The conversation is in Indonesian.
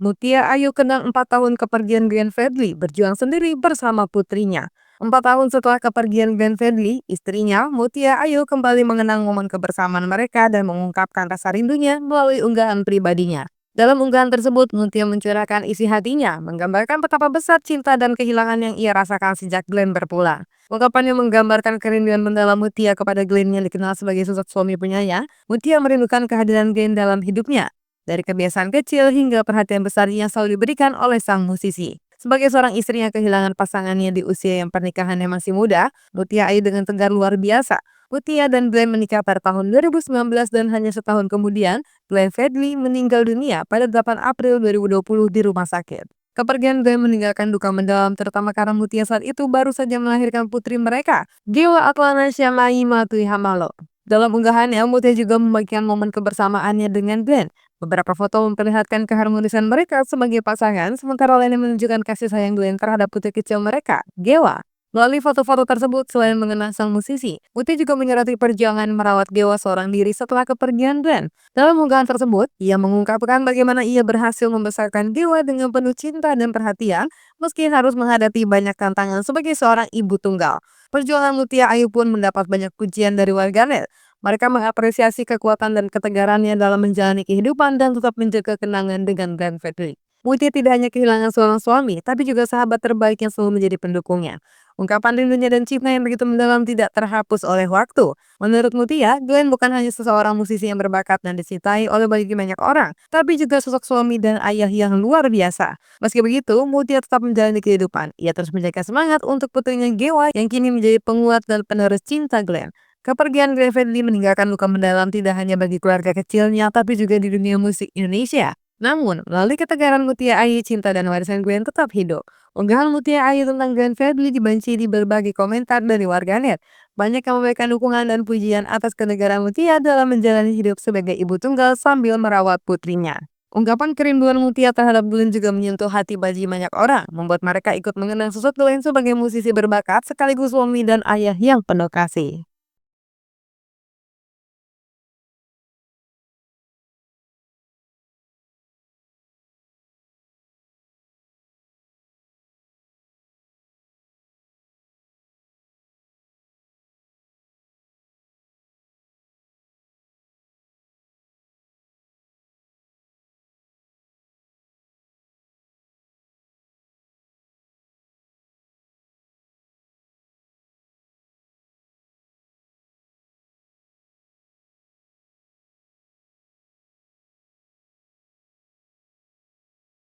Mutia Ayu kenang 4 tahun kepergian Glenn Fredly berjuang sendiri bersama putrinya. 4 tahun setelah kepergian Glenn Fredly, istrinya, Mutia Ayu kembali mengenang momen kebersamaan mereka dan mengungkapkan rasa rindunya melalui unggahan pribadinya. Dalam unggahan tersebut, Mutia mencurahkan isi hatinya, menggambarkan betapa besar cinta dan kehilangan yang ia rasakan sejak Glenn berpulang. Ungkapannya menggambarkan kerinduan mendalam Mutia kepada Glenn yang dikenal sebagai sosok suami penyayang. Mutia merindukan kehadiran Glenn dalam hidupnya, dari kebiasaan kecil hingga perhatian besar yang selalu diberikan oleh sang musisi. Sebagai seorang istri yang kehilangan pasangannya di usia yang pernikahannya masih muda, Mutia Ayu dengan tegar luar biasa. Mutia dan Glenn menikah pada tahun 2019 dan hanya setahun kemudian, Glenn Fredly meninggal dunia pada 8 April 2020 di rumah sakit. Kepergian Glenn meninggalkan duka mendalam terutama karena Mutia saat itu baru saja melahirkan putri mereka, Gewa Atlana Syamai Matui Hamalo. Dalam unggahannya, Mutia juga membagikan momen kebersamaannya dengan Glenn. Beberapa foto memperlihatkan keharmonisan mereka sebagai pasangan, sementara lainnya menunjukkan kasih sayang Glenn terhadap putri kecil mereka, Gewa. Melalui foto-foto tersebut, selain mengenang sang musisi, Mutia juga menyoroti perjuangan merawat Gewa seorang diri setelah kepergian Glenn. Dalam unggahan tersebut, ia mengungkapkan bagaimana ia berhasil membesarkan Gewa dengan penuh cinta dan perhatian, meski harus menghadapi banyak tantangan sebagai seorang ibu tunggal. Perjuangan Mutia Ayu pun mendapat banyak pujian dari warganet. Mereka mengapresiasi kekuatan dan ketegarannya dalam menjalani kehidupan dan tetap menjaga kenangan dengan Glenn Fredly. Mutia tidak hanya kehilangan seorang suami, tapi juga sahabat terbaik yang selalu menjadi pendukungnya. Ungkapan rindunya dan cinta yang begitu mendalam tidak terhapus oleh waktu. Menurut Mutia, Glenn bukan hanya seseorang musisi yang berbakat dan dicintai oleh banyak orang, tapi juga sosok suami dan ayah yang luar biasa. Meski begitu, Mutia tetap menjalani kehidupan. Ia terus menjaga semangat untuk putrinya Gewa yang kini menjadi penguat dan penerus cinta Glenn. Kepergian Glenn Fredly meninggalkan luka mendalam tidak hanya bagi keluarga kecilnya, tapi juga di dunia musik Indonesia. Namun, melalui ketegaran Mutia Ayu, cinta dan warisan Glenn tetap hidup. Unggahan Mutia Ayu tentang Glenn Fredly dibanci di berbagai komentar dari warganet. Banyak yang memberikan dukungan dan pujian atas ketegaran Mutia dalam menjalani hidup sebagai ibu tunggal sambil merawat putrinya. Ungkapan kerinduan Mutia terhadap Glenn juga menyentuh hati bagi banyak orang, membuat mereka ikut mengenang sosok Glenn sebagai musisi berbakat sekaligus suami dan ayah yang penuh kasih.